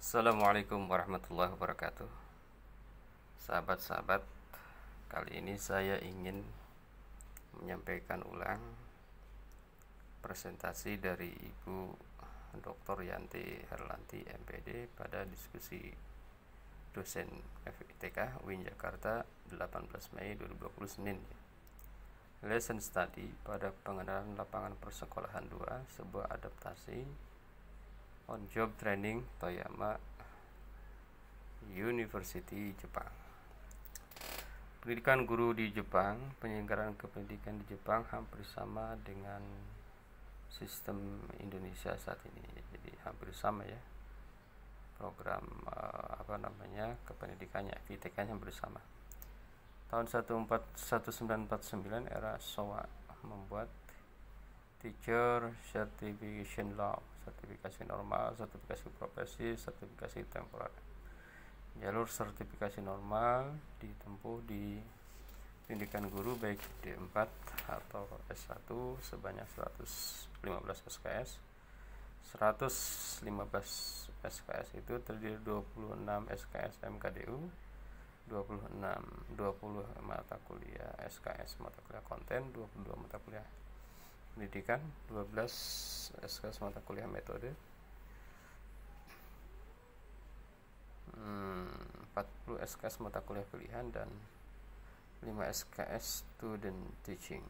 Assalamualaikum warahmatullahi wabarakatuh. Sahabat-sahabat, kali ini saya ingin menyampaikan ulang presentasi dari Ibu Dr. Yanti Herlanti MPD pada diskusi dosen FITK UIN Jakarta 18 Mei 2020 Senin. Lesson study pada pengenalan lapangan persekolahan 2, sebuah adaptasi on job training Toyama University Jepang. Pendidikan guru di Jepang, penyelenggaraan kependidikan di Jepang hampir sama dengan sistem Indonesia saat ini. Jadi hampir sama ya. Program kependidikannya, FITK-nya hampir sama. Tahun 1949 era Showa membuat Teacher Certification Law, sertifikasi normal, sertifikasi profesi, sertifikasi temporer. Jalur sertifikasi normal ditempuh di pendidikan guru baik D4 atau S1 sebanyak 115 SKS. 115 SKS itu terdiri 26 SKS MKDU, 20 mata kuliah SKS mata kuliah konten, 22 mata kuliah pendidikan, 12 SKS mata kuliah metode, 40 SKS mata kuliah pilihan, dan 5 SKS student teaching.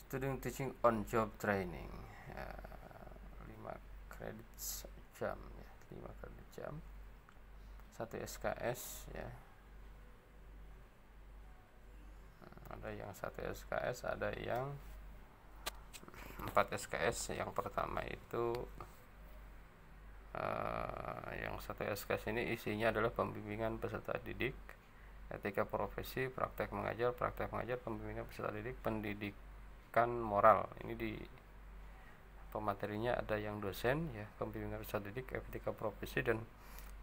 Student teaching on job training, 5 kredit jam ya, 5 kredit jam, 1 SKS ya. Ada yang 1 SKS, ada yang 4 SKS. Yang pertama itu yang 1 SKS ini isinya adalah pembimbingan peserta didik, etika profesi, praktek mengajar, pembimbingan peserta didik, pendidikan moral. Ini di pematerinya ada yang dosen ya, pembimbingan peserta didik, etika profesi, dan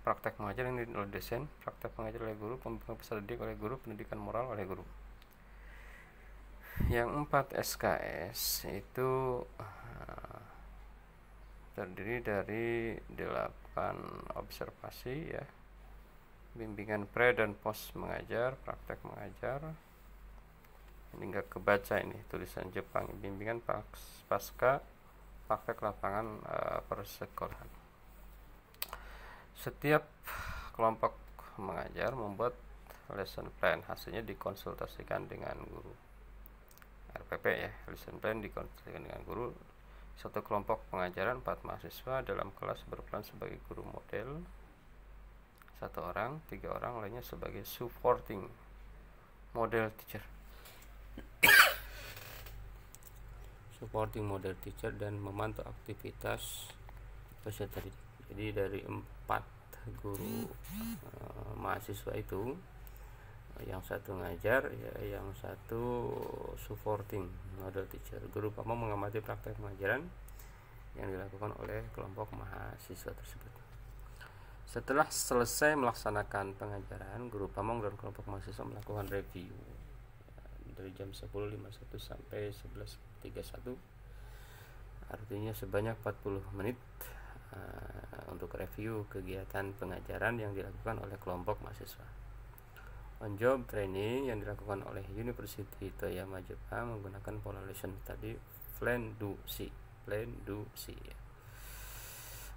praktek mengajar ini oleh dosen, praktek mengajar oleh guru, pembimbingan peserta didik oleh guru, pendidikan moral oleh guru. Yang 4 SKS itu terdiri dari 8 observasi ya, bimbingan pre dan post mengajar, praktek mengajar. Ini enggak kebaca ini tulisan Jepang, bimbingan pasca praktek lapangan persekolahan. Setiap kelompok mengajar membuat lesson plan, hasilnya dikonsultasikan dengan guru. RPP ya, lesson plan dikonsultasikan dengan guru. Satu kelompok pengajaran 4 mahasiswa dalam kelas berperan sebagai guru model 1 orang, 3 orang lainnya sebagai supporting model teacher. Supporting model teacher dan memantau aktivitas peserta didik. Jadi dari 4 guru mahasiswa itu, yang 1 ngajar ya, yang 1 supporting model teacher. Guru pamong mengamati praktek pengajaran yang dilakukan oleh kelompok mahasiswa tersebut. Setelah selesai melaksanakan pengajaran, guru pamong dan kelompok mahasiswa melakukan review dari jam 10.51 sampai 11.31, artinya sebanyak 40 menit untuk review kegiatan pengajaran yang dilakukan oleh kelompok mahasiswa. On job training yang dilakukan oleh University Toyama Jepang menggunakan pola lesson tadi plan do see ya.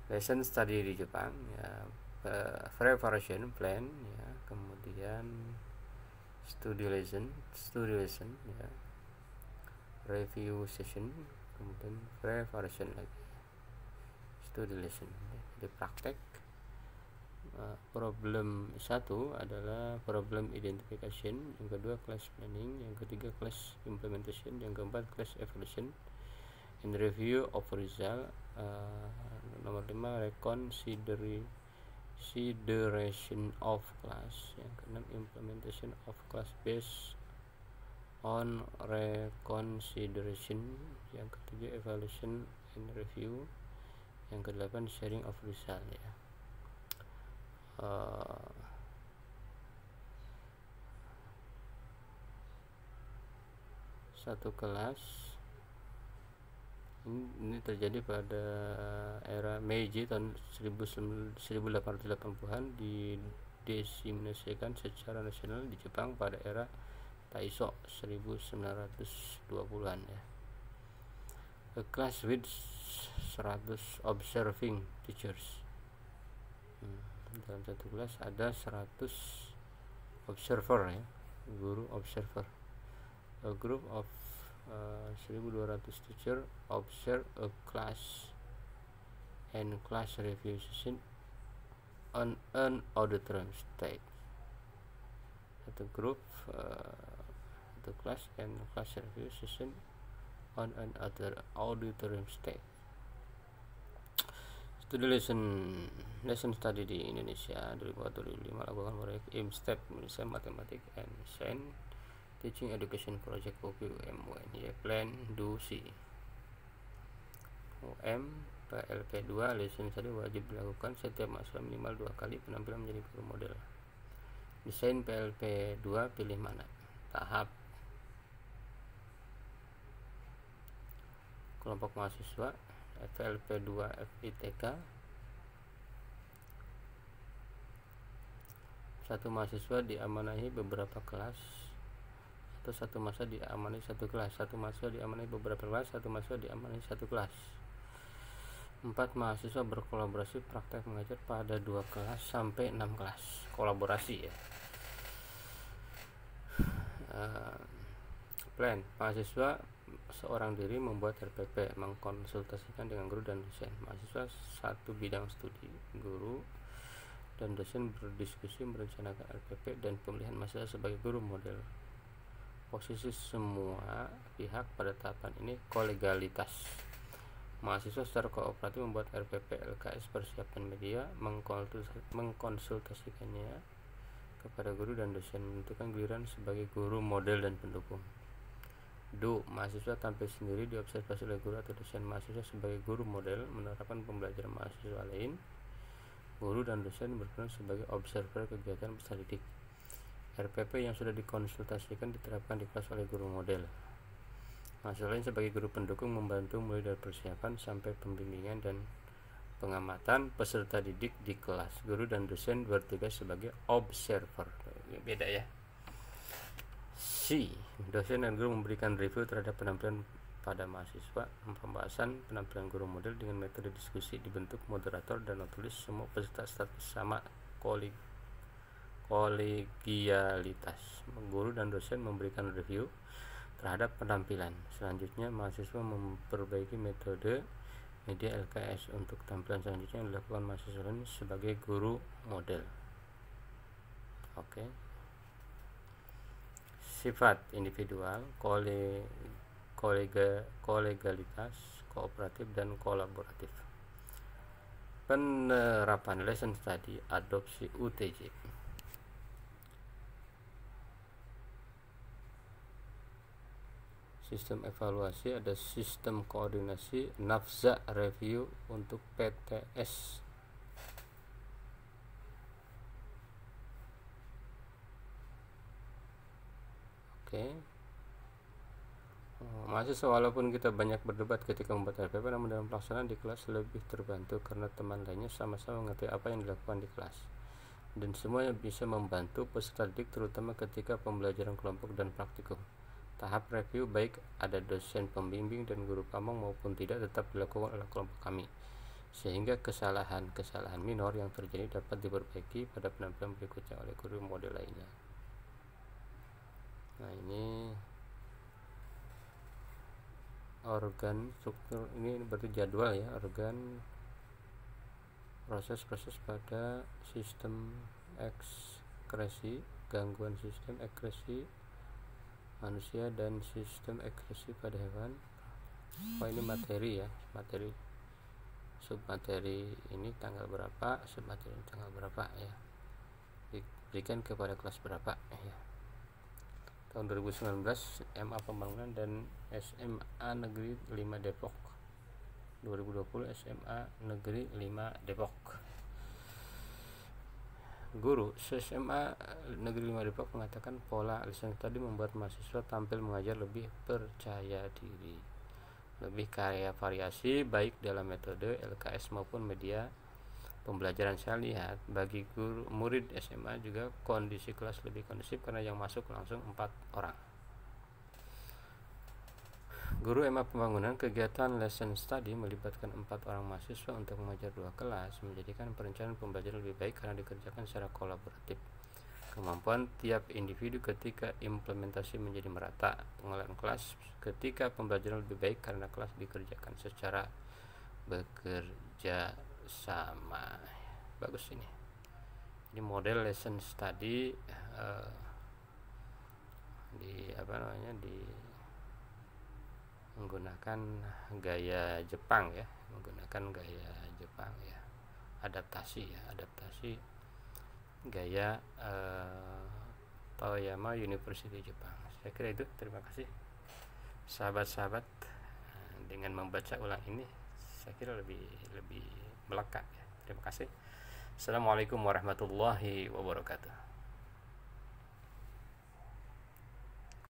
Lesson study di Jepang ya, preparation plan ya, kemudian study lesson ya, review session, kemudian preparation lagi, study lesson ya. Jadi praktek. Problem 1 adalah problem identification, yang kedua class planning, yang ketiga class implementation, yang keempat class evaluation and review of result. Nomor 5 reconsideration of class, yang keenam implementation of class based on reconsideration, yang ketiga evaluation and review, yang kedelapan sharing of result ya. Satu kelas Ini terjadi pada era Meiji tahun 1880-an, didiseminasikan secara nasional di Jepang pada era Taisho 1920-an ya. A class with 100 observing teachers. Dalam satu kelas ada 100 observer ya, guru observer. A group of 1200 teacher observe a class and class review session on an auditorium stage. Satu grup satu class and class review session on an auditorium stage. Studi lesson study di Indonesia 2004-2005 lakukan proyek IMSTEP Indonesia Mathematics and Science Teaching Education Project UMY Plan Do See. PLP 2 lesson study wajib dilakukan setiap mahasiswa minimal 2 kali penampilan menjadi guru model. Desain PLP 2 pilih mana? Tahap kelompok mahasiswa PLP 2 FITK. Satu mahasiswa diamanahi beberapa kelas atau satu masa diamanahi satu kelas. Satu mahasiswa diamanahi beberapa kelas, satu mahasiswa diamanahi satu kelas. 4 mahasiswa berkolaborasi praktek mengajar pada 2 kelas sampai 6 kelas. Kolaborasi ya. Plan mahasiswa seorang diri membuat RPP, mengkonsultasikan dengan guru dan dosen. Mahasiswa satu bidang studi, guru dan dosen berdiskusi merencanakan RPP dan pemilihan mahasiswa sebagai guru model. Posisi semua pihak pada tahapan ini kolegalitas. Mahasiswa secara kooperatif membuat RPP, LKS, persiapan media, mengkonsultasikannya kepada guru dan dosen, menentukan giliran sebagai guru model dan pendukung. Mahasiswa tampil sendiri diobservasi oleh guru atau dosen. Mahasiswa sebagai guru model menerapkan pembelajaran mahasiswa lain. Guru dan dosen berperan sebagai observer kegiatan peserta didik. RPP yang sudah dikonsultasikan diterapkan di kelas oleh guru model. Mahasiswa lain sebagai guru pendukung membantu mulai dari persiapan sampai pembimbingan dan pengamatan peserta didik di kelas. Guru dan dosen bertugas sebagai observer. Beda ya. Dosen dan guru memberikan review terhadap penampilan pada mahasiswa. Pembahasan penampilan guru model dengan metode diskusi, dibentuk moderator dan notulis. Semua peserta status sama kolegialitas. Guru dan dosen memberikan review terhadap penampilan. Selanjutnya mahasiswa memperbaiki metode media LKS untuk tampilan selanjutnya yang dilakukan mahasiswa lain sebagai guru model. Oke. Sifat individual, kolegalitas, kooperatif dan kolaboratif. Penerapan lesson study, adopsi UTJ. Sistem evaluasi, ada sistem koordinasi, nafza review untuk PTS. Mahasiswa walaupun kita banyak berdebat ketika membuat RPP, namun dalam pelaksanaan di kelas lebih terbantu karena teman lainnya sama-sama mengerti apa yang dilakukan di kelas dan semuanya bisa membantu peserta didik terutama ketika pembelajaran kelompok dan praktikum. Tahap review baik ada dosen pembimbing dan guru pamong maupun tidak tetap dilakukan oleh kelompok kami sehingga kesalahan-kesalahan minor yang terjadi dapat diperbaiki pada penampilan berikutnya oleh guru model lainnya. Nah, ini organ struktur, ini berarti jadwal ya, organ proses-proses pada sistem ekskresi, gangguan sistem ekskresi manusia dan sistem ekskresi pada hewan. Ini materi ya, materi submateri ini tanggal berapa, submateri ini tanggal berapa ya, diberikan kepada kelas berapa ya. Tahun 2019 MA Pembangunan dan SMA Negeri 5 Depok. 2020 SMA Negeri 5 Depok. Guru SMA Negeri 5 Depok mengatakan pola lesson tadi membuat mahasiswa tampil mengajar lebih percaya diri. lebih kaya variasi baik dalam metode LKS maupun media pembelajaran. Saya lihat bagi guru murid SMA juga kondisi kelas lebih kondusif karena yang masuk langsung 4 orang. Guru EMA Pembangunan, kegiatan lesson study melibatkan 4 orang mahasiswa untuk mengajar 2 kelas, menjadikan perencanaan pembelajaran lebih baik karena dikerjakan secara kolaboratif. Kemampuan tiap individu ketika implementasi menjadi merata. Pengelolaan kelas ketika pembelajaran lebih baik karena kelas dikerjakan secara bekerja sama. Bagus ini. Ini model lesson study menggunakan gaya Jepang ya, adaptasi gaya Toyama University Jepang. Saya kira itu. Terima kasih sahabat-sahabat. Dengan membaca ulang ini saya kira lebih melekat ya. Terima kasih. Assalamualaikum warahmatullahi wabarakatuh.